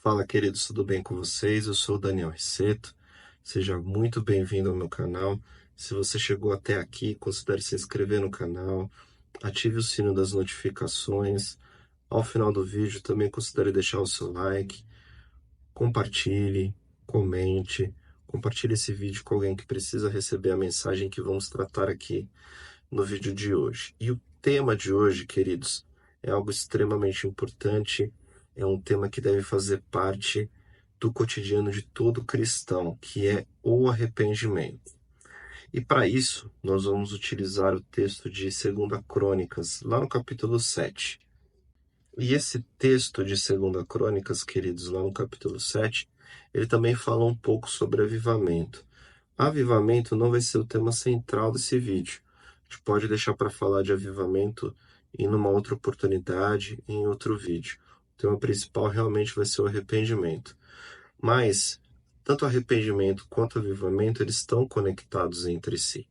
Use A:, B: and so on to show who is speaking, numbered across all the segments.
A: Fala, queridos, tudo bem com vocês? Eu sou o Daniel Risseto. Seja muito bem-vindo ao meu canal. Se você chegou até aqui, considere se inscrever no canal, ative o sino das notificações. Ao final do vídeo, também considere deixar o seu like, compartilhe, comente, compartilhe esse vídeo com alguém que precisa receber a mensagem que vamos tratar aqui no vídeo de hoje. E o tema de hoje, queridos, é algo extremamente importante, é um tema que deve fazer parte do cotidiano de todo cristão, que é o arrependimento. E para isso, nós vamos utilizar o texto de 2 Crônicas, lá no capítulo 7. E esse texto de 2 Crônicas, queridos, lá no capítulo 7, ele também fala um pouco sobre avivamento. Avivamento não vai ser o tema central desse vídeo. A gente pode deixar para falar de avivamento em uma outra oportunidade, em outro vídeo. O tema principal realmente vai ser o arrependimento. Mas, tanto arrependimento quanto avivamento, eles estão conectados entre si.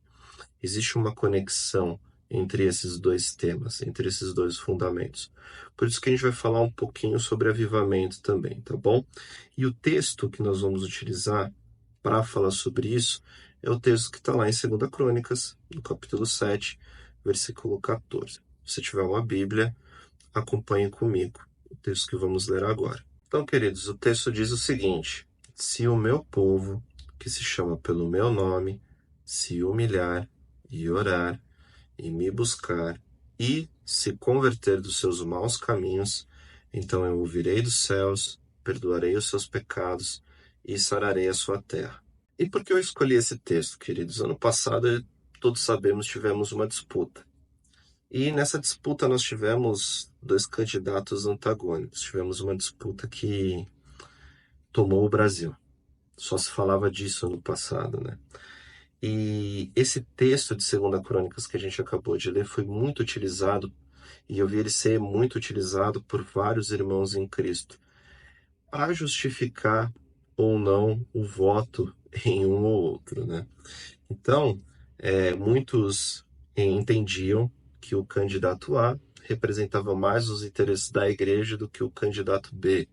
A: Existe uma conexão entre esses dois temas, entre esses dois fundamentos. Por isso que a gente vai falar um pouquinho sobre avivamento também, tá bom? E o texto que nós vamos utilizar para falar sobre isso é o texto que está lá em 2 Crônicas, no capítulo 7, versículo 14. Se tiver uma Bíblia, acompanhe comigo o texto que vamos ler agora. Então, queridos, o texto diz o seguinte: se o meu povo, que se chama pelo meu nome, se humilhar e orar e me buscar e se converter dos seus maus caminhos, então eu ouvirei dos céus, perdoarei os seus pecados e sararei a sua terra. E por que eu escolhi esse texto, queridos? Ano passado, todos sabemos, tivemos uma disputa. E nessa disputa nós tivemos dois candidatos antagônicos. Tivemos uma disputa que tomou o Brasil. Só se falava disso no passado, né? E esse texto de 2 Crônicas que a gente acabou de ler foi muito utilizado, e eu vi ele ser muito utilizado por vários irmãos em Cristo, para justificar ou não o voto em um ou outro, né? Então, muitos entendiam que o candidato A representava mais os interesses da igreja do que o candidato B.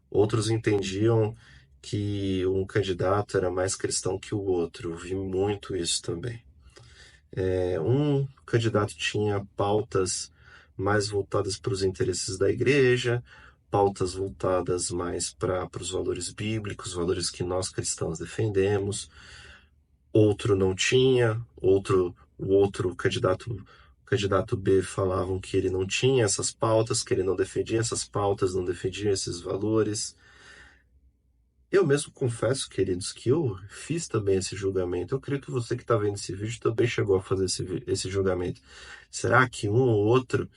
A: Outros entendiam que um candidato era mais cristão que o outro. Eu vi muito isso também. Um candidato tinha pautas mais voltadas para os interesses da igreja, pautas voltadas mais para os valores bíblicos, valores que nós cristãos defendemos. Outro não tinha, o outro candidato B falavam que ele não tinha essas pautas, que ele não defendia essas pautas, não defendia esses valores. Eu mesmo confesso, queridos, que eu fiz também esse julgamento. Eu creio que você que está vendo esse vídeo também chegou a fazer esse julgamento. Será que um ou outro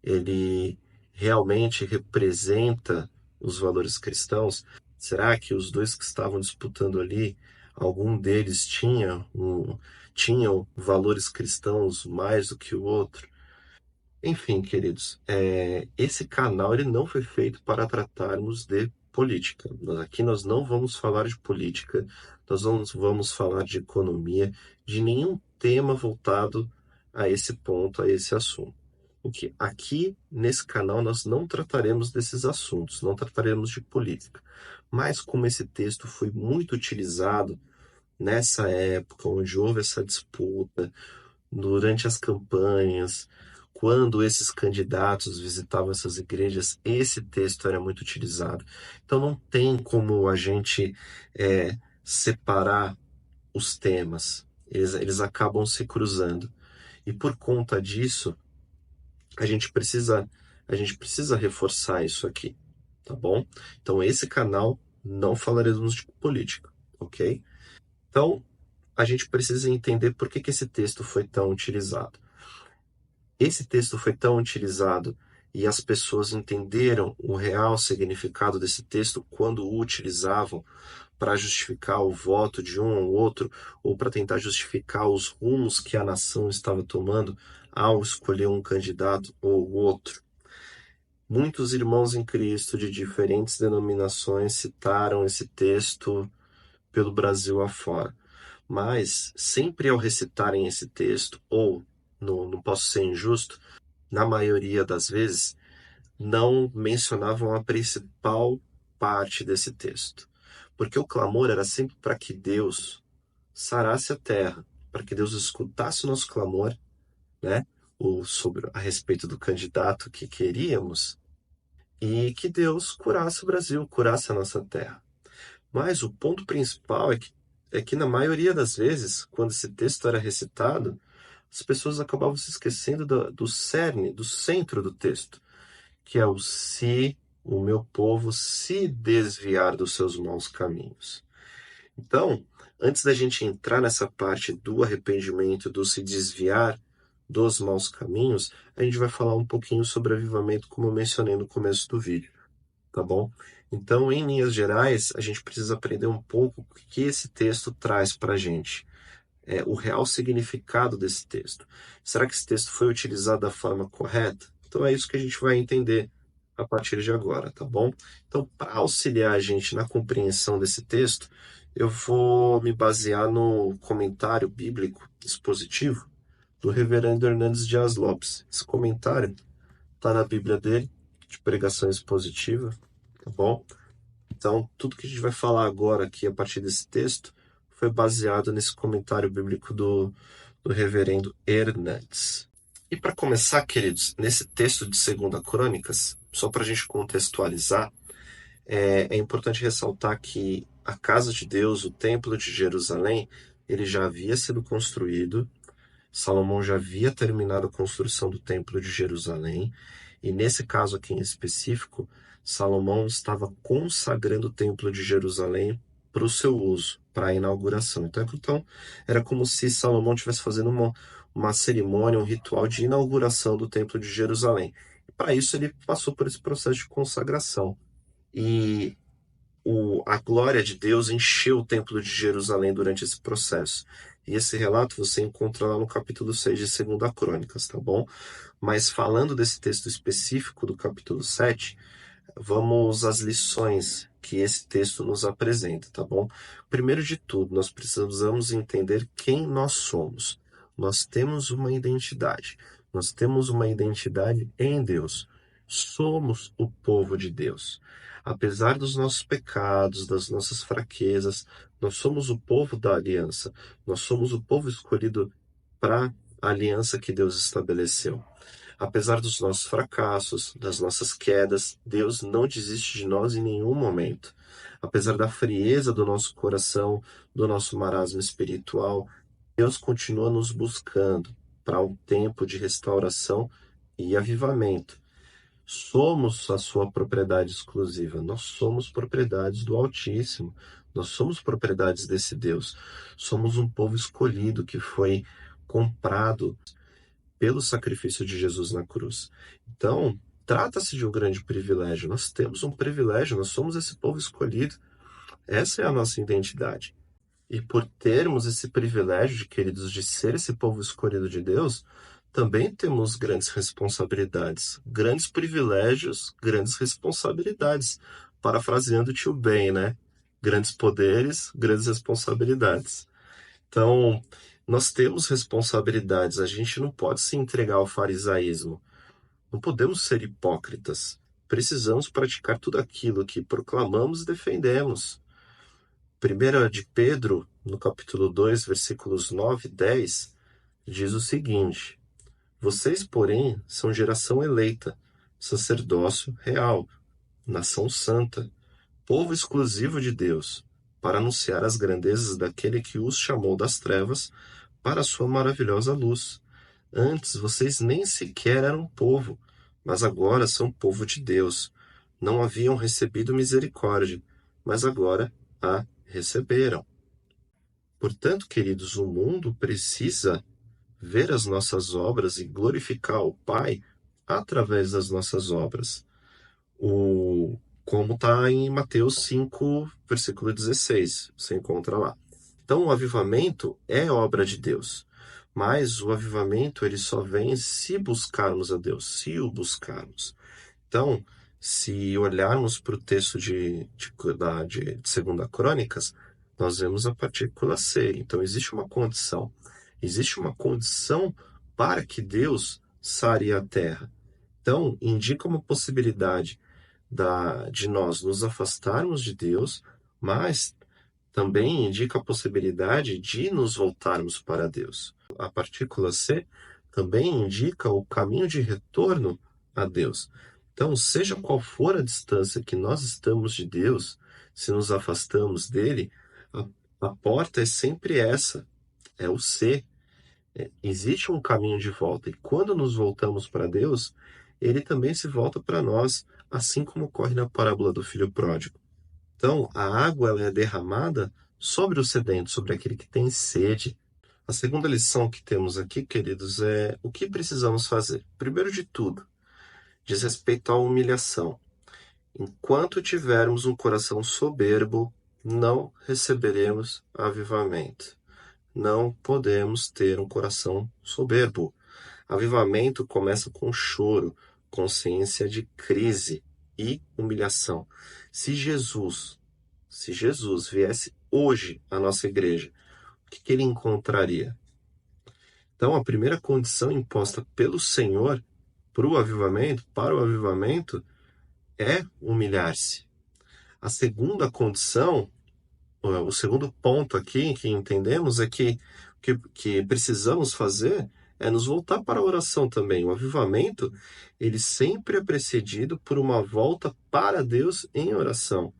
A: ele realmente representa os valores cristãos? Será que os dois que estavam disputando ali, algum deles tinham valores cristãos mais do que o outro? Enfim, queridos, esse canal ele não foi feito para tratarmos de política. Aqui nós não vamos falar de política, nós não vamos falar de economia, de nenhum tema voltado a esse ponto, a esse assunto. O que aqui nesse canal nós não trataremos desses assuntos, não trataremos de política. Mas como esse texto foi muito utilizado nessa época, onde houve essa disputa, durante as campanhas, quando esses candidatos visitavam essas igrejas, esse texto era muito utilizado. Então não tem como a gente separar os temas, eles acabam se cruzando. E por conta disso, a gente precisa, a gente precisa reforçar isso aqui, tá bom? Então esse canal não falaremos de política, ok? Então a gente precisa entender por que esse texto foi tão utilizado. Esse texto foi tão utilizado e as pessoas entenderam o real significado desse texto quando o utilizavam para justificar o voto de um ou outro, ou para tentar justificar os rumos que a nação estava tomando ao escolher um candidato ou outro. Muitos irmãos em Cristo de diferentes denominações citaram esse texto pelo Brasil afora. Mas, sempre ao recitarem esse texto, ou, não posso ser injusto, na maioria das vezes, não mencionavam a principal parte desse texto, porque o clamor era sempre para que Deus sarasse a terra, para que Deus escutasse o nosso clamor, né? Sobre a respeito do candidato que queríamos, e que Deus curasse o Brasil, curasse a nossa terra. Mas o ponto principal é que na maioria das vezes, quando esse texto era recitado, as pessoas acabavam se esquecendo do cerne, do centro do texto, que é o se o meu povo se desviar dos seus maus caminhos. Então, antes da gente entrar nessa parte do arrependimento, do se desviar dos maus caminhos, a gente vai falar um pouquinho sobre avivamento, como eu mencionei no começo do vídeo, tá bom? Então, em linhas gerais, a gente precisa aprender um pouco o que esse texto traz para a gente, o real significado desse texto. Será que esse texto foi utilizado da forma correta? Então, é isso que a gente vai entender a partir de agora, tá bom? Então, para auxiliar a gente na compreensão desse texto, eu vou me basear no comentário bíblico expositivo do Reverendo Hernandes Dias Lopes. Esse comentário está na Bíblia dele, de pregação expositiva, tá bom? Então, tudo que a gente vai falar agora aqui a partir desse texto foi baseado nesse comentário bíblico do Reverendo Hernandes. E para começar, queridos, nesse texto de 2 Crônicas, só para a gente contextualizar, é importante ressaltar que a casa de Deus, o templo de Jerusalém, ele já havia sido construído, Salomão já havia terminado a construção do templo de Jerusalém, e nesse caso aqui em específico, Salomão estava consagrando o templo de Jerusalém para o seu uso, para a inauguração. Então, era como se Salomão estivesse fazendo uma cerimônia, um ritual de inauguração do templo de Jerusalém. E para isso ele passou por esse processo de consagração. E a glória de Deus encheu o templo de Jerusalém durante esse processo. E esse relato você encontra lá no capítulo 6 de 2 Crônicas, tá bom? Mas falando desse texto específico do capítulo 7, vamos às lições que esse texto nos apresenta, tá bom? Primeiro de tudo, nós precisamos entender quem nós somos. Nós temos uma identidade. Nós temos uma identidade em Deus. Somos o povo de Deus. Apesar dos nossos pecados, das nossas fraquezas, nós somos o povo da aliança. Nós somos o povo escolhido para a aliança que Deus estabeleceu. Apesar dos nossos fracassos, das nossas quedas, Deus não desiste de nós em nenhum momento. Apesar da frieza do nosso coração, do nosso marasmo espiritual, Deus continua nos buscando para um tempo de restauração e avivamento. Somos a sua propriedade exclusiva. Nós somos propriedades do Altíssimo. Nós somos propriedades desse Deus. Somos um povo escolhido que foi comprado pelo sacrifício de Jesus na cruz. Então, trata-se de um grande privilégio. Nós temos um privilégio, nós somos esse povo escolhido. Essa é a nossa identidade. E por termos esse privilégio, queridos, de ser esse povo escolhido de Deus, também temos grandes responsabilidades. Grandes privilégios, grandes responsabilidades. Parafraseando o tio Ben, né? Grandes poderes, grandes responsabilidades. Então, nós temos responsabilidades, a gente não pode se entregar ao farisaísmo. Não podemos ser hipócritas. Precisamos praticar tudo aquilo que proclamamos e defendemos. 1 de Pedro, no capítulo 2, versículos 9 e 10, diz o seguinte: Vocês, porém, são geração eleita, sacerdócio real, nação santa, povo exclusivo de Deus, para anunciar as grandezas daquele que os chamou das trevas para a sua maravilhosa luz. Antes vocês nem sequer eram povo, mas agora são povo de Deus. Não haviam recebido misericórdia, mas agora a receberam. Portanto, queridos, o mundo precisa ver as nossas obras e glorificar o Pai através das nossas obras. Como está em Mateus 5, versículo 16, você encontra lá. Então, o avivamento é obra de Deus, mas o avivamento ele só vem se buscarmos a Deus, se o buscarmos. Então, se olharmos para o texto de 2 Crônicas, nós vemos a partícula C. Então, existe uma condição para que Deus sare a terra. Então, indica uma possibilidade de nós nos afastarmos de Deus, mas também indica a possibilidade de nos voltarmos para Deus. A partícula C também indica o caminho de retorno a Deus. Então, seja qual for a distância que nós estamos de Deus, se nos afastamos dele, a porta é sempre essa, é o C. Existe um caminho de volta, e quando nos voltamos para Deus, ele também se volta para nós, assim como ocorre na parábola do filho pródigo. Então, a água ela é derramada sobre o sedento, sobre aquele que tem sede. A segunda lição que temos aqui, queridos, é o que precisamos fazer. Primeiro de tudo, diz respeito à humilhação. Enquanto tivermos um coração soberbo, não receberemos avivamento. Não podemos ter um coração soberbo. Avivamento começa com choro, consciência de crise e humilhação. Se Jesus, se Jesus viesse hoje à nossa igreja, o que ele encontraria? Então, a primeira condição imposta pelo Senhor para o avivamento, é humilhar-se. A segunda condição, o segundo ponto aqui que entendemos é que precisamos fazer é nos voltar para a oração também. O avivamento, ele sempre é precedido por uma volta para Deus em oração.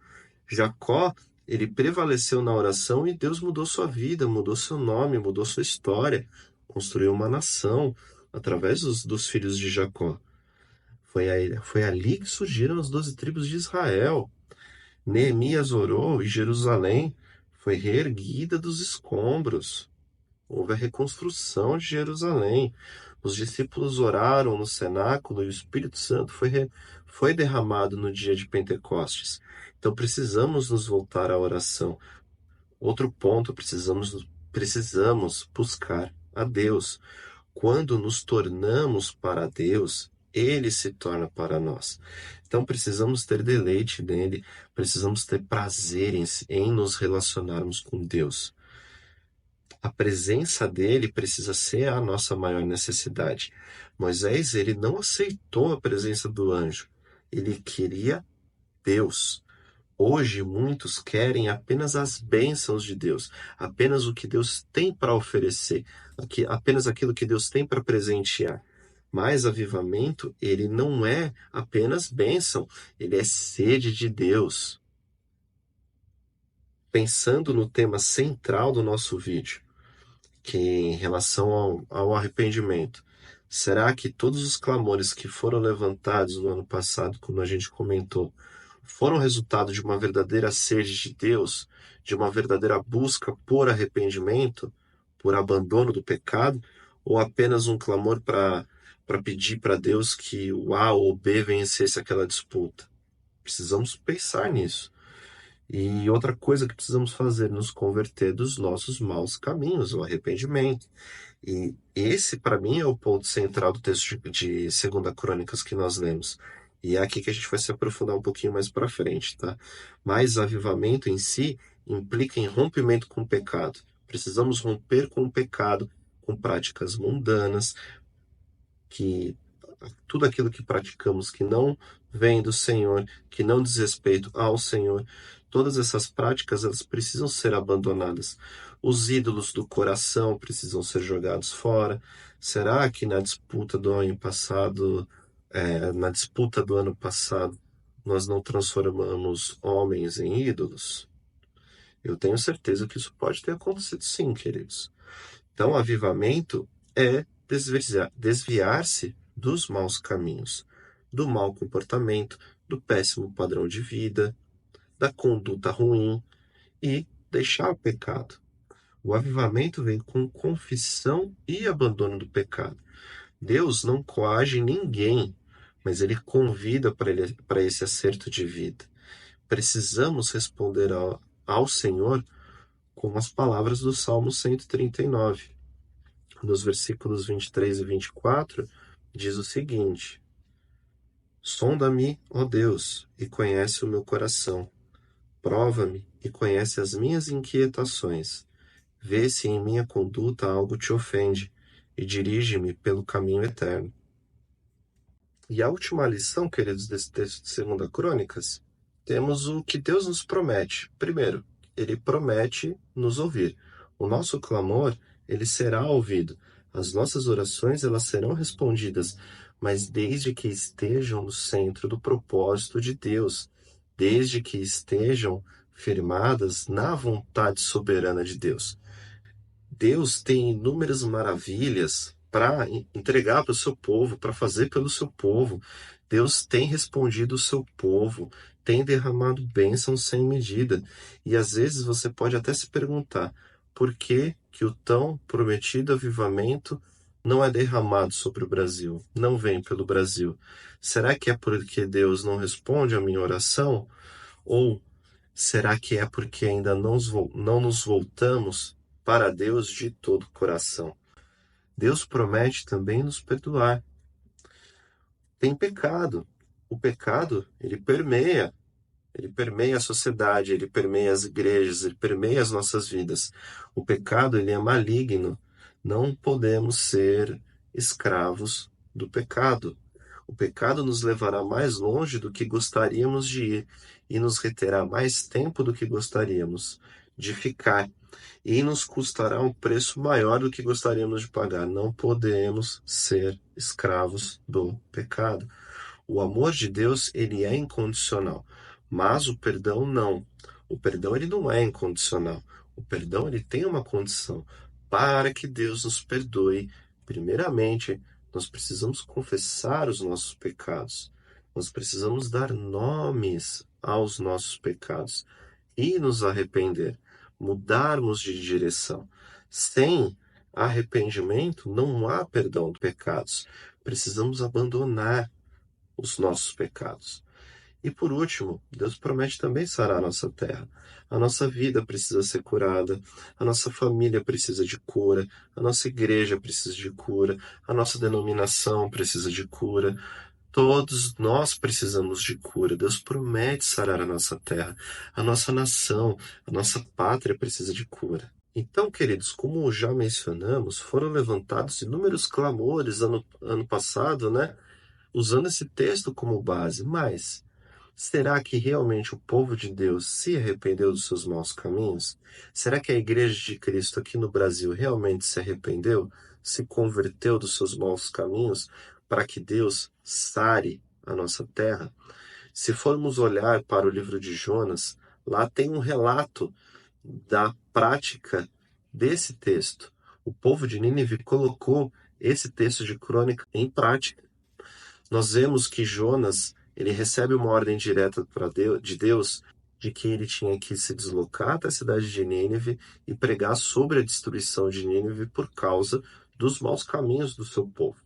A: Jacó, ele prevaleceu na oração e Deus mudou sua vida, mudou seu nome, mudou sua história, construiu uma nação através dos filhos de Jacó. Foi ali que surgiram as 12 tribos de Israel. Neemias orou e Jerusalém foi reerguida dos escombros. Houve a reconstrução de Jerusalém. Os discípulos oraram no cenáculo e o Espírito Santo foi derramado no dia de Pentecostes. Então precisamos nos voltar à oração. Outro ponto, precisamos buscar a Deus. Quando nos tornamos para Deus, Ele se torna para nós. Então precisamos ter deleite nele, precisamos ter prazer em nos relacionarmos com Deus. A presença dele precisa ser a nossa maior necessidade. Moisés, ele não aceitou a presença do anjo. Ele queria Deus. Hoje, muitos querem apenas as bênçãos de Deus, apenas o que Deus tem para oferecer, apenas aquilo que Deus tem para presentear. Mas avivamento, ele não é apenas bênção, ele é sede de Deus. Pensando no tema central do nosso vídeo, que em relação ao arrependimento, será que todos os clamores que foram levantados no ano passado, como a gente comentou, foram resultado de uma verdadeira sede de Deus, de uma verdadeira busca por arrependimento, por abandono do pecado, ou apenas um clamor para pedir para Deus que o A ou o B vencesse aquela disputa? Precisamos pensar nisso. E outra coisa que precisamos fazer, nos converter dos nossos maus caminhos, o arrependimento. E esse, para mim, é o ponto central do texto de 2 Crônicas que nós lemos. E é aqui que a gente vai se aprofundar um pouquinho mais para frente, tá? Mas avivamento em si implica em rompimento com o pecado. Precisamos romper com o pecado, com práticas mundanas, que tudo aquilo que praticamos que não vem do Senhor, que não diz respeito ao Senhor, todas essas práticas elas precisam ser abandonadas. Os ídolos do coração precisam ser jogados fora. Será que na disputa do ano passado, nós não transformamos homens em ídolos? Eu tenho certeza que isso pode ter acontecido sim, queridos. Então, avivamento é desviar-se dos maus caminhos, do mau comportamento, do péssimo padrão de vida, da conduta ruim e deixar o pecado. O avivamento vem com confissão e abandono do pecado. Deus não coage ninguém, mas ele convida para esse acerto de vida. Precisamos responder ao Senhor com as palavras do Salmo 139. Nos versículos 23 e 24, diz o seguinte: Sonda-me, ó Deus, e conhece o meu coração. Prova-me e conhece as minhas inquietações. Vê se em minha conduta algo te ofende, e dirige-me pelo caminho eterno. E a última lição, queridos, desse texto de 2 Crônicas, temos o que Deus nos promete. Primeiro, ele promete nos ouvir. O nosso clamor, ele será ouvido. As nossas orações, elas serão respondidas, mas desde que estejam no centro do propósito de Deus, desde que estejam firmadas na vontade soberana de Deus. Deus tem inúmeras maravilhas para entregar para o seu povo, para fazer pelo seu povo. Deus tem respondido o seu povo, tem derramado bênçãos sem medida. E às vezes você pode até se perguntar por que que o tão prometido avivamento não é derramado sobre o Brasil, não vem pelo Brasil. Será que é porque Deus não responde a minha oração? Ou será que é porque ainda não nos voltamos para Deus de todo o coração? Deus promete também nos perdoar. Tem pecado. O pecado, ele permeia a sociedade, ele permeia as igrejas, ele permeia as nossas vidas. O pecado, ele é maligno. Não podemos ser escravos do pecado. O pecado nos levará mais longe do que gostaríamos de ir e nos reterá mais tempo do que gostaríamos de ficar e nos custará um preço maior do que gostaríamos de pagar. Não podemos ser escravos do pecado. O amor de Deus, ele é incondicional, mas o perdão não. O perdão, ele não é incondicional. O perdão, ele tem uma condição. Para que Deus nos perdoe, primeiramente, nós precisamos confessar os nossos pecados. Nós precisamos dar nomes aos nossos pecados e nos arrepender, mudarmos de direção. Sem arrependimento, não há perdão de pecados. Precisamos abandonar os nossos pecados. E por último, Deus promete também sarar a nossa terra. A nossa vida precisa ser curada, a nossa família precisa de cura, a nossa igreja precisa de cura, a nossa denominação precisa de cura. Todos nós precisamos de cura. Deus promete sarar a nossa terra, a nossa nação, a nossa pátria precisa de cura. Então, queridos, como já mencionamos, foram levantados inúmeros clamores ano passado, né? Usando esse texto como base, mas será que realmente o povo de Deus se arrependeu dos seus maus caminhos? Será que a Igreja de Cristo aqui no Brasil realmente se arrependeu, se converteu dos seus maus caminhos para que Deus sare a nossa terra? Se formos olhar para o livro de Jonas, lá tem um relato da prática desse texto. O povo de Nínive colocou esse texto de crônica em prática. Nós vemos que Jonas, ele recebe uma ordem direta de Deus de que ele tinha que se deslocar até a cidade de Nínive e pregar sobre a destruição de Nínive por causa dos maus caminhos do seu povo.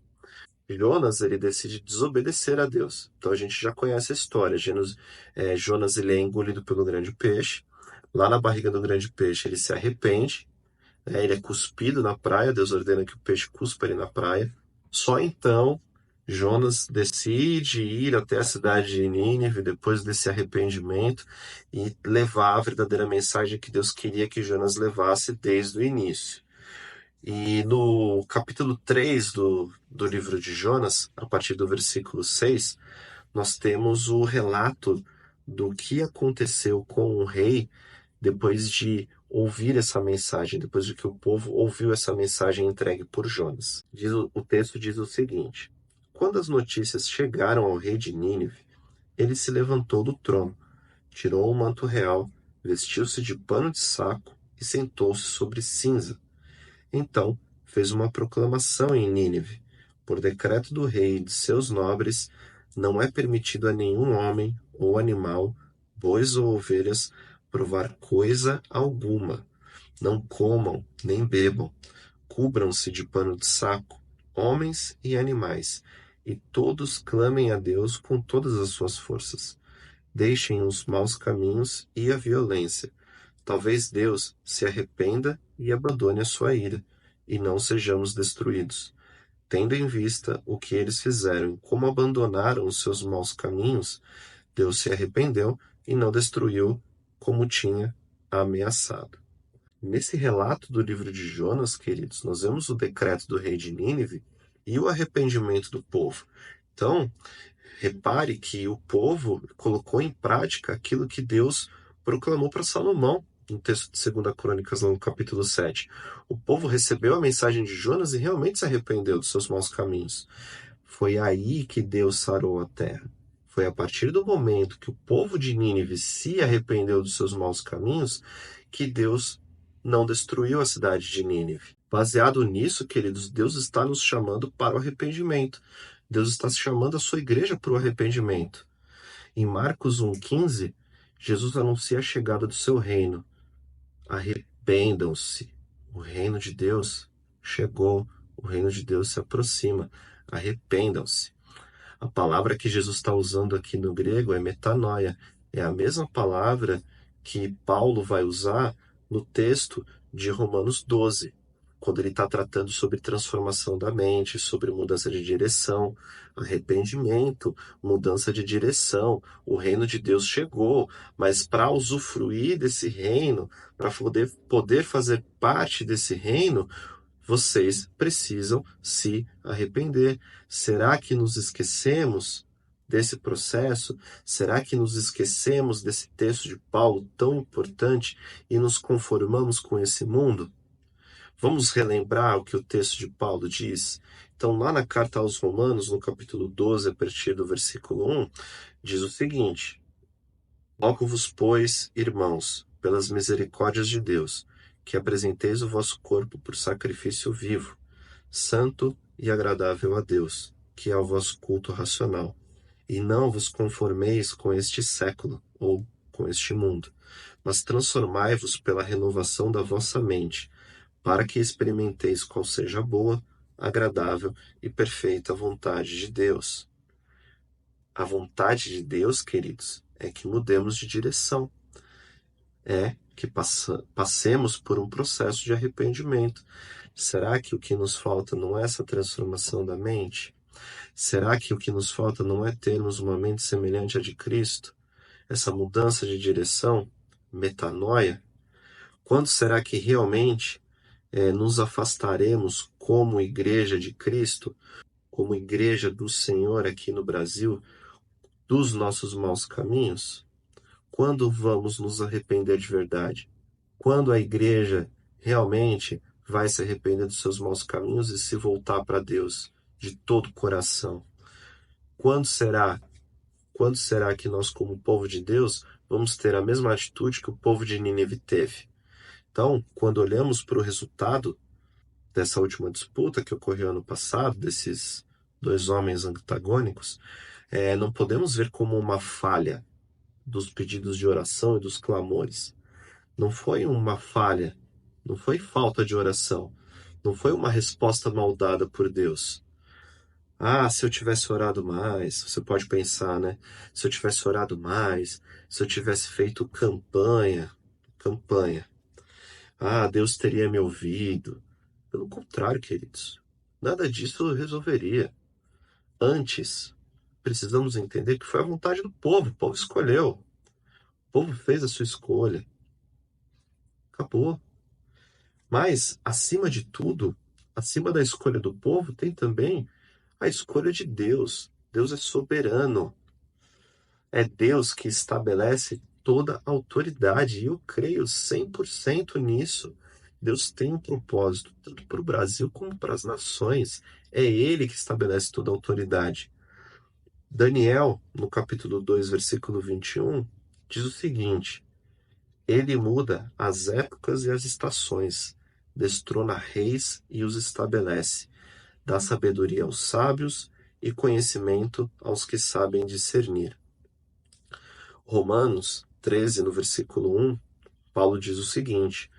A: Jonas, ele decide desobedecer a Deus. Então a gente já conhece a história. Jonas, ele é engolido pelo grande peixe. Lá na barriga do grande peixe, ele se arrepende, né? Ele é cuspido na praia. Deus ordena que o peixe cuspa ele na praia. Só então Jonas decide ir até a cidade de Nínive depois desse arrependimento e levar a verdadeira mensagem que Deus queria que Jonas levasse desde o início. E no capítulo 3 do livro de Jonas, a partir do versículo 6, nós temos o relato do que aconteceu com o rei depois de ouvir essa mensagem, depois de que o povo ouviu essa mensagem entregue por Jonas. O texto diz o seguinte: quando as notícias chegaram ao rei de Nínive, ele se levantou do trono, tirou o manto real, vestiu-se de pano de saco e sentou-se sobre cinza. Então fez uma proclamação em Nínive: por decreto do rei e de seus nobres, não é permitido a nenhum homem ou animal, bois ou ovelhas, provar coisa alguma. Não comam, nem bebam. Cubram-se de pano de saco, homens e animais, e todos clamem a Deus com todas as suas forças. Deixem os maus caminhos e a violência. Talvez Deus se arrependa e abandone a sua ira, e não sejamos destruídos. Tendo em vista o que eles fizeram e como abandonaram os seus maus caminhos, Deus se arrependeu e não destruiu como tinha ameaçado. Nesse relato do livro de Jonas, queridos, nós vemos o decreto do rei de Nínive e o arrependimento do povo. Então, repare que o povo colocou em prática aquilo que Deus proclamou para Salomão, no texto de 2 Crônicas, lá no capítulo 7. O povo recebeu a mensagem de Jonas e realmente se arrependeu dos seus maus caminhos. Foi aí que Deus sarou a terra. Foi a partir do momento que o povo de Nínive se arrependeu dos seus maus caminhos que Deus não destruiu a cidade de Nínive. Baseado nisso, queridos, Deus está nos chamando para o arrependimento. Deus está chamando a sua igreja para o arrependimento. Em Marcos 1,15, Jesus anuncia a chegada do seu reino. Arrependam-se. O reino de Deus chegou. O reino de Deus se aproxima. Arrependam-se. A palavra que Jesus está usando aqui no grego é metanoia. É a mesma palavra que Paulo vai usar no texto de Romanos 12, quando ele está tratando sobre transformação da mente, sobre mudança de direção, arrependimento, mudança de direção. O reino de Deus chegou, mas para usufruir desse reino, para poder fazer parte desse reino, vocês precisam se arrepender. Será que nos esquecemos desse processo? Será que nos esquecemos desse texto de Paulo tão importante e nos conformamos com esse mundo? Vamos relembrar o que o texto de Paulo diz? Então, lá na carta aos Romanos, no capítulo 12, a partir do versículo 1, diz o seguinte: Rogo-vos, pois, irmãos, pelas misericórdias de Deus, que apresenteis o vosso corpo por sacrifício vivo, santo e agradável a Deus, que é o vosso culto racional. E não vos conformeis com este século, ou com este mundo, mas transformai-vos pela renovação da vossa mente, para que experimenteis qual seja a boa, agradável e perfeita vontade de Deus. A vontade de Deus, queridos, é que mudemos de direção, é que passemos por um processo de arrependimento. Será que o que nos falta não é essa transformação da mente? Será que o que nos falta não é termos uma mente semelhante à de Cristo? Essa mudança de direção, metanoia? Quando será que realmente nos afastaremos como igreja de Cristo, como igreja do Senhor aqui no Brasil, dos nossos maus caminhos? Quando vamos nos arrepender de verdade? Quando a igreja realmente vai se arrepender dos seus maus caminhos e se voltar para Deus de todo o coração? Quando será? Quando será que nós, como povo de Deus, vamos ter a mesma atitude que o povo de Nínive teve? Então, quando olhamos para o resultado dessa última disputa que ocorreu ano passado, desses dois homens antagônicos, não podemos ver como uma falha dos pedidos de oração e dos clamores. Não foi uma falha, não foi falta de oração, não foi uma resposta mal dada por Deus. Ah, se eu tivesse orado mais, você pode pensar, né? Se eu tivesse orado mais, se eu tivesse feito campanha. Ah, Deus teria me ouvido. Pelo contrário, queridos, nada disso resolveria. Antes, precisamos entender que foi a vontade do povo. O povo escolheu. O povo fez a sua escolha. Acabou. Mas, acima de tudo, acima da escolha do povo, tem também a escolha de Deus. Deus é soberano. É Deus que estabelece toda a autoridade. E eu creio 100% nisso. Deus tem um propósito, tanto para o Brasil como para as nações. É Ele que estabelece toda a autoridade. Daniel, no capítulo 2, versículo 21, diz o seguinte: Ele muda as épocas e as estações, destrona reis e os estabelece, dá sabedoria aos sábios e conhecimento aos que sabem discernir. Romanos 13, no versículo 1, Paulo diz o seguinte: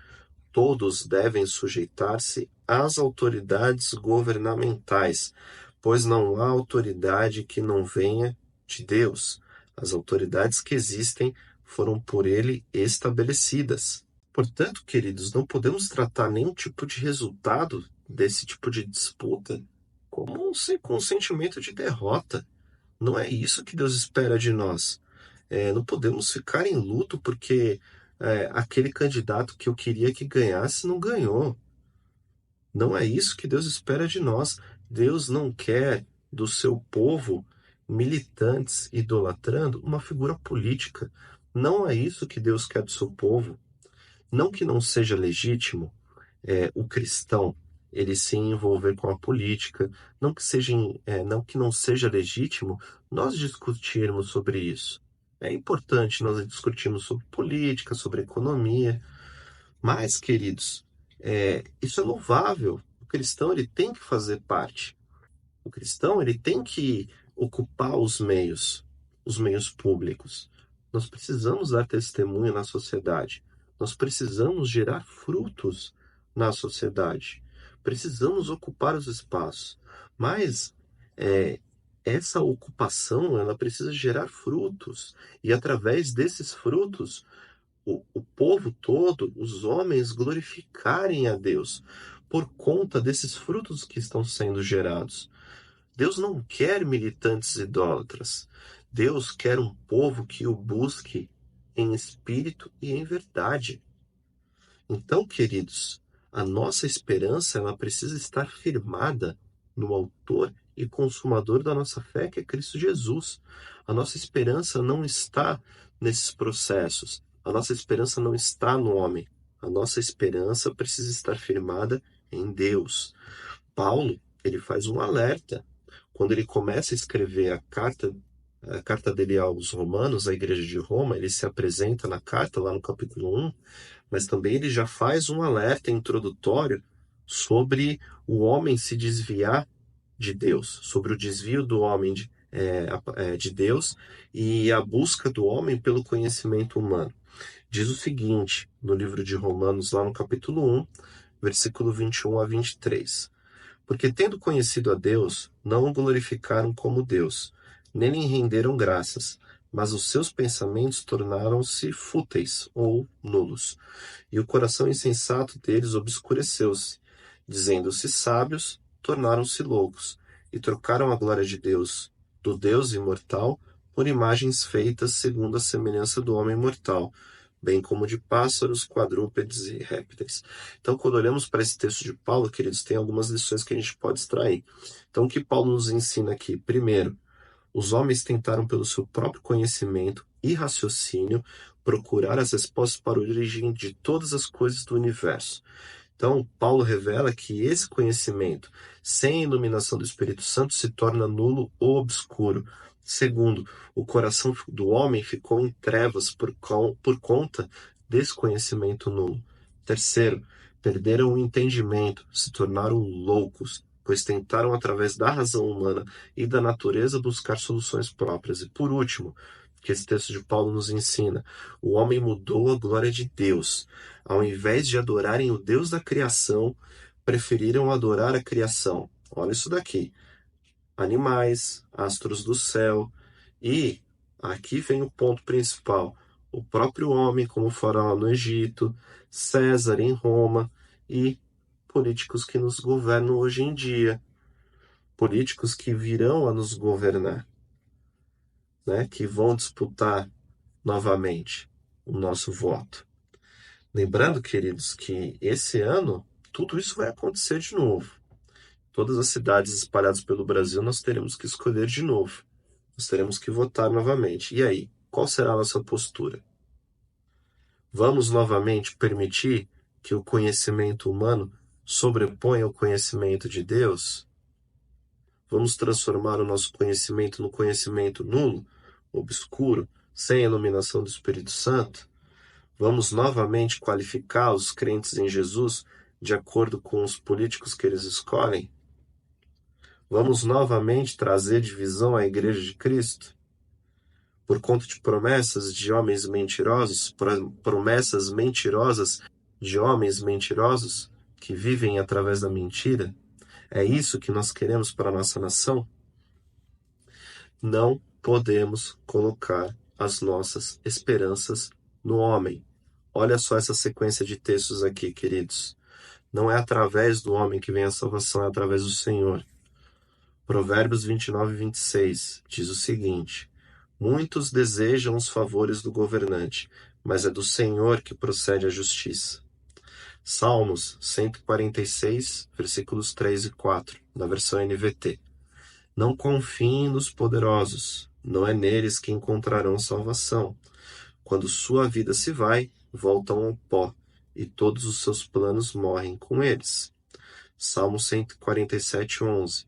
A: Todos devem sujeitar-se às autoridades governamentais, pois não há autoridade que não venha de Deus. As autoridades que existem foram por ele estabelecidas. Portanto, queridos, não podemos tratar nenhum tipo de resultado desse tipo de disputa como com um sentimento de derrota. Não é isso que Deus espera de nós. Não podemos ficar em luto porque aquele candidato que eu queria que ganhasse não ganhou. Não é isso que Deus espera de nós. Deus não quer do seu povo militantes idolatrando uma figura política. Não é isso que Deus quer do seu povo. Não que não seja legítimo o cristão ele se envolver com a política, não que não seja legítimo nós discutirmos sobre isso. É importante nós discutirmos sobre política, sobre economia, mas, queridos, isso é louvável. O cristão ele tem que fazer parte. O cristão ele tem que ocupar os meios públicos. Nós precisamos dar testemunho na sociedade. Nós precisamos gerar frutos na sociedade. Precisamos ocupar os espaços. Mas essa ocupação ela precisa gerar frutos. E através desses frutos, o povo todo, os homens, glorificarem a Deus por conta desses frutos que estão sendo gerados. Deus não quer militantes idólatras. Deus quer um povo que o busque em espírito e em verdade. Então, queridos, a nossa esperança ela precisa estar firmada no autor e consumador da nossa fé, que é Cristo Jesus. A nossa esperança não está nesses processos. A nossa esperança não está no homem. A nossa esperança precisa estar firmada em Deus. Paulo, ele faz um alerta quando ele começa a escrever a carta dele aos Romanos, à igreja de Roma. Ele se apresenta na carta, lá no capítulo 1, mas também ele já faz um alerta introdutório sobre o homem se desviar de Deus, sobre o desvio do homem de Deus e a busca do homem pelo conhecimento humano. Diz o seguinte, no livro de Romanos, lá no capítulo 1, versículo 21 a 23. Porque tendo conhecido a Deus, não o glorificaram como Deus, nem lhe renderam graças, mas os seus pensamentos tornaram-se fúteis ou nulos, e o coração insensato deles obscureceu-se, dizendo-se sábios, tornaram-se loucos, e trocaram a glória de Deus, do Deus imortal, por imagens feitas segundo a semelhança do homem mortal, bem como de pássaros, quadrúpedes e répteis. Então, quando olhamos para esse texto de Paulo, queridos, tem algumas lições que a gente pode extrair. Então, o que Paulo nos ensina aqui? Primeiro, os homens tentaram, pelo seu próprio conhecimento e raciocínio, procurar as respostas para a origem de todas as coisas do universo. Então, Paulo revela que esse conhecimento, sem a iluminação do Espírito Santo, se torna nulo ou obscuro. Segundo, o coração do homem ficou em trevas por conta desse conhecimento nulo. Terceiro, perderam o entendimento, se tornaram loucos, pois tentaram, através da razão humana e da natureza, buscar soluções próprias. E por último, que esse texto de Paulo nos ensina, o homem mudou a glória de Deus. Ao invés de adorarem o Deus da criação, preferiram adorar a criação. Olha isso daqui. Animais, astros do céu. E aqui vem o ponto principal. O próprio homem, como faraó no Egito, César em Roma e políticos que nos governam hoje em dia. Políticos que virão a nos governar, né? Que vão disputar novamente o nosso voto. Lembrando, queridos, que esse ano tudo isso vai acontecer de novo. Todas as cidades espalhadas pelo Brasil nós teremos que escolher de novo. Nós teremos que votar novamente. E aí, qual será a nossa postura? Vamos novamente permitir que o conhecimento humano sobreponha o conhecimento de Deus? Vamos transformar o nosso conhecimento no conhecimento nulo, obscuro, sem a iluminação do Espírito Santo? Vamos novamente qualificar os crentes em Jesus de acordo com os políticos que eles escolhem? Vamos novamente trazer divisão à Igreja de Cristo? Por conta de promessas de homens mentirosos, promessas mentirosas de homens mentirosos que vivem através da mentira? É isso que nós queremos para a nossa nação? Não podemos colocar as nossas esperanças no homem. Olha só essa sequência de textos aqui, queridos. Não é através do homem que vem a salvação, é através do Senhor. Provérbios 29 e 26 diz o seguinte: muitos desejam os favores do governante, mas é do Senhor que procede a justiça. Salmos 146, versículos 3 e 4, na versão NVT. Não confiem nos poderosos, não é neles que encontrarão salvação. Quando sua vida se vai, voltam ao pó, e todos os seus planos morrem com eles. Salmo 147:11.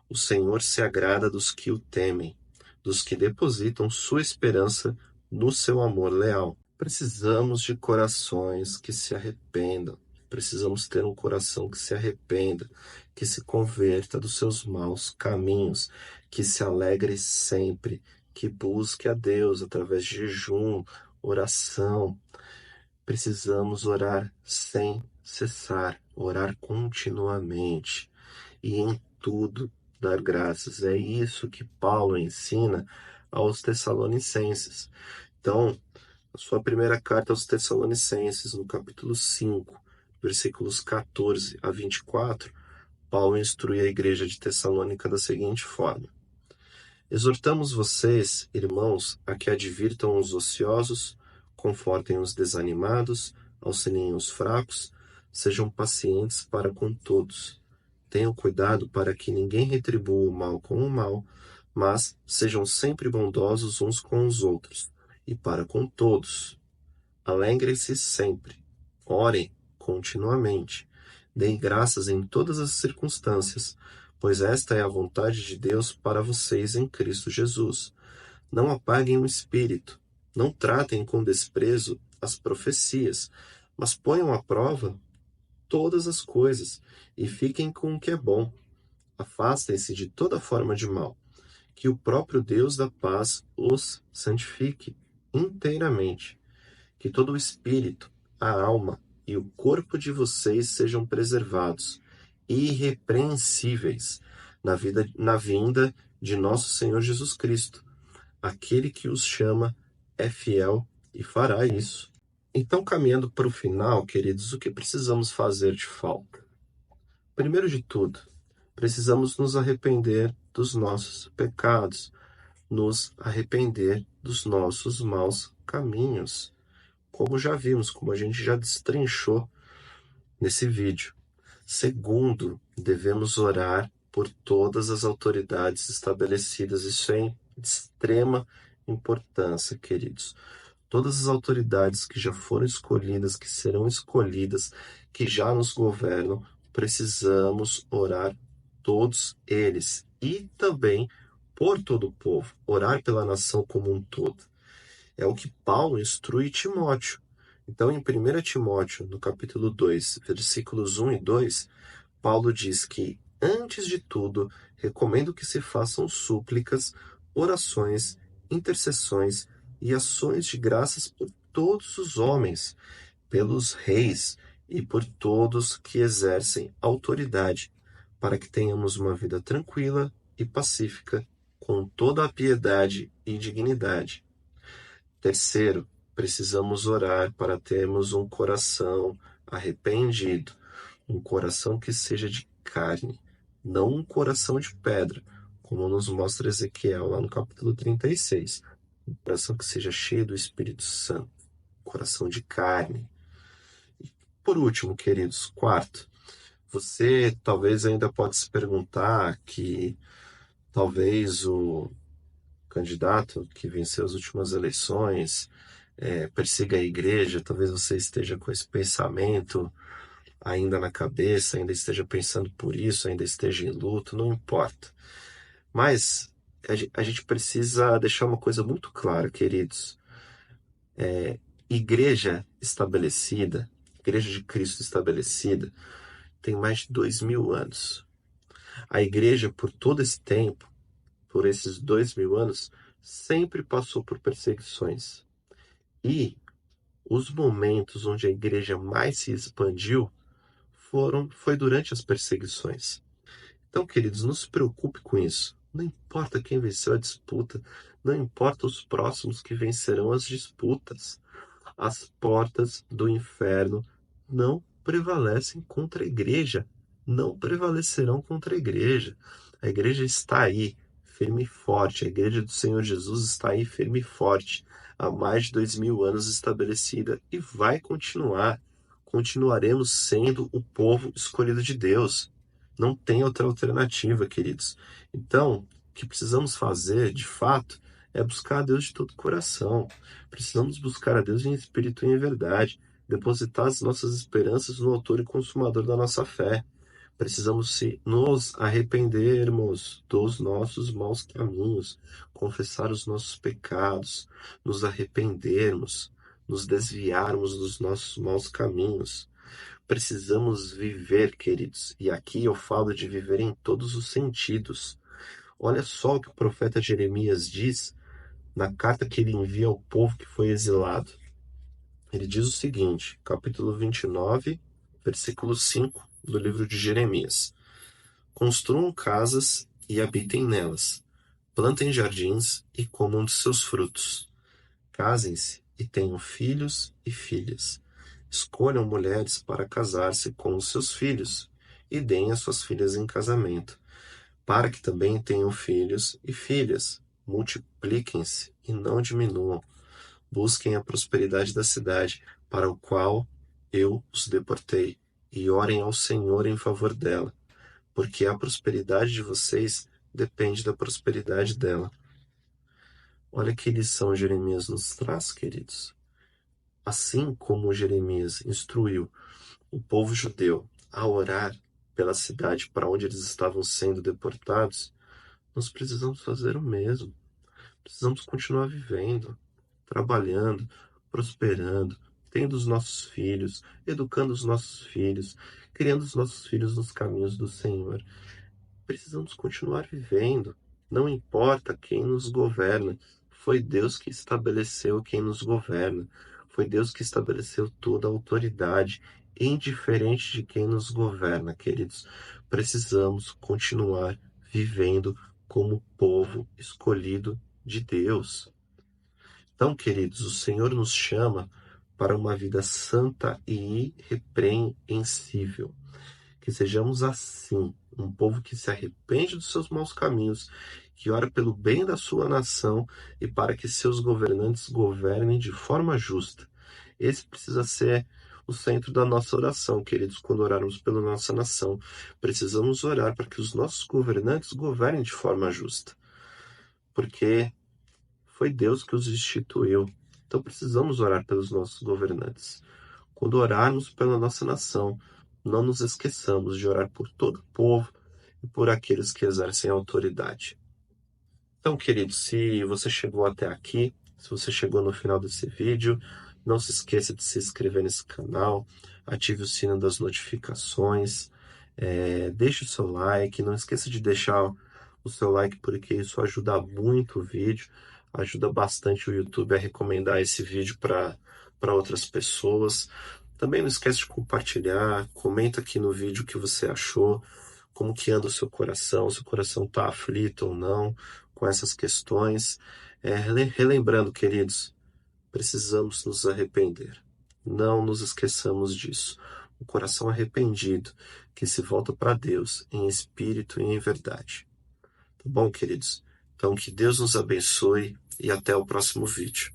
A: O Senhor se agrada dos que o temem, dos que depositam sua esperança no seu amor leal. Precisamos de corações que se arrependam. Precisamos ter um coração que se arrependa, que se converta dos seus maus caminhos, que se alegre sempre, que busque a Deus através de jejum, oração. Precisamos orar sem cessar, orar continuamente e em tudo dar graças. É isso que Paulo ensina aos Tessalonicenses. Então, a sua primeira carta aos Tessalonicenses, no capítulo 5, versículos 14 a 24, Paulo instrui a igreja de Tessalônica da seguinte forma: Exortamos vocês, irmãos, a que advirtam os ociosos, confortem os desanimados, auxiliem os fracos, sejam pacientes para com todos. Tenham cuidado para que ninguém retribua o mal com o mal, mas sejam sempre bondosos uns com os outros e para com todos. Alegrem-se sempre, orem continuamente, deem graças em todas as circunstâncias, pois esta é a vontade de Deus para vocês em Cristo Jesus. Não apaguem o espírito, não tratem com desprezo as profecias, mas ponham à prova todas as coisas e fiquem com o que é bom. Afastem-se de toda forma de mal, que o próprio Deus da paz os santifique inteiramente. Que todo o espírito, a alma e o corpo de vocês sejam preservados, irrepreensíveis, na vinda de nosso Senhor Jesus Cristo. Aquele que os chama é fiel e fará isso. Então, caminhando para o final, queridos, o que precisamos fazer de falta? Primeiro de tudo, precisamos nos arrepender dos nossos pecados, nos arrepender dos nossos maus caminhos, como já vimos, como a gente já destrinchou nesse vídeo. Segundo, devemos orar por todas as autoridades estabelecidas. Isso é de extrema importância, queridos. Todas as autoridades que já foram escolhidas, que serão escolhidas, que já nos governam, precisamos orar todos eles e também por todo o povo, orar pela nação como um todo. É o que Paulo instrui Timóteo. Então, em 1 Timóteo, no capítulo 2, versículos 1 e 2, Paulo diz que, antes de tudo, recomendo que se façam súplicas, orações, intercessões e ações de graças por todos os homens, pelos reis e por todos que exercem autoridade, para que tenhamos uma vida tranquila e pacífica, com toda a piedade e dignidade. Terceiro, precisamos orar para termos um coração arrependido, um coração que seja de carne, não um coração de pedra, como nos mostra Ezequiel lá no capítulo 36. Um coração que seja cheio do Espírito Santo, um coração de carne. E por último, queridos, quarto, você talvez ainda pode se perguntar que talvez o candidato que venceu as últimas eleições persiga a igreja, talvez você esteja com esse pensamento ainda na cabeça, ainda esteja pensando por isso, ainda esteja em luto, não importa. Mas a gente precisa deixar uma coisa muito clara, queridos. Igreja estabelecida, Igreja de Cristo estabelecida, tem mais de 2000 anos. A igreja, por todo esse tempo, por esses 2000 anos, sempre passou por perseguições. E os momentos onde a igreja mais se expandiu foi durante as perseguições. Então, queridos, não se preocupe com isso. Não importa quem venceu a disputa, não importa os próximos que vencerão as disputas. As portas do inferno não prevalecem contra a igreja, não prevalecerão contra a igreja. A igreja está aí, firme e forte. A igreja do Senhor Jesus está aí, firme e forte, há mais de 2000 anos estabelecida e vai continuar. Continuaremos sendo o povo escolhido de Deus. Não tem outra alternativa, queridos. Então, O que precisamos fazer, de fato, é buscar a Deus de todo o coração. Precisamos buscar a Deus em espírito e em verdade, depositar as nossas esperanças no autor e consumador da nossa fé. Precisamos nos arrependermos dos nossos maus caminhos, confessar os nossos pecados, nos arrependermos, nos desviarmos dos nossos maus caminhos. Precisamos viver, queridos, e aqui eu falo de viver em todos os sentidos. Olha só o que o profeta Jeremias diz na carta que ele envia ao povo que foi exilado. Ele diz o seguinte, capítulo 29, versículo 5 do livro de Jeremias. Construam casas e habitem nelas. Plantem jardins e comam de seus frutos. Casem-se e tenham filhos e filhas. Escolham mulheres para casar-se com os seus filhos e deem as suas filhas em casamento, para que também tenham filhos e filhas. Multipliquem-se e não diminuam. Busquem a prosperidade da cidade, para o qual eu os deportei, e orem ao Senhor em favor dela, porque a prosperidade de vocês depende da prosperidade dela. Olha que lição Jeremias nos traz, queridos. Assim como Jeremias instruiu o povo judeu a orar pela cidade para onde eles estavam sendo deportados, nós precisamos fazer o mesmo. Precisamos continuar vivendo, trabalhando, prosperando, tendo os nossos filhos, educando os nossos filhos, criando os nossos filhos nos caminhos do Senhor. Precisamos continuar vivendo. Não importa quem nos governa. Foi Deus que estabeleceu quem nos governa. Foi Deus que estabeleceu toda a autoridade, indiferente de quem nos governa, queridos. Precisamos continuar vivendo como povo escolhido de Deus. Então, queridos, o Senhor nos chama para uma vida santa e irrepreensível. Que sejamos assim, um povo que se arrepende dos seus maus caminhos, que ora pelo bem da sua nação e para que seus governantes governem de forma justa. Esse precisa ser o centro da nossa oração, queridos, quando orarmos pela nossa nação. Precisamos orar para que os nossos governantes governem de forma justa, porque foi Deus que os instituiu. Então precisamos orar pelos nossos governantes. Quando orarmos pela nossa nação, não nos esqueçamos de orar por todo o povo e por aqueles que exercem autoridade. Então, queridos, se você chegou até aqui, se você chegou no final desse vídeo, não se esqueça de se inscrever nesse canal, ative o sino das notificações, deixe o seu like, não esqueça de deixar o seu like porque isso ajuda muito o vídeo, ajuda bastante o YouTube a recomendar esse vídeo para outras pessoas. Também não esquece de compartilhar, comenta aqui no vídeo o que você achou, como que anda o seu coração está aflito ou não com essas questões. Relembrando, queridos, precisamos nos arrepender. Não nos esqueçamos disso. O coração arrependido que se volta para Deus em espírito e em verdade. Tá bom, queridos? Então, que Deus nos abençoe e até o próximo vídeo.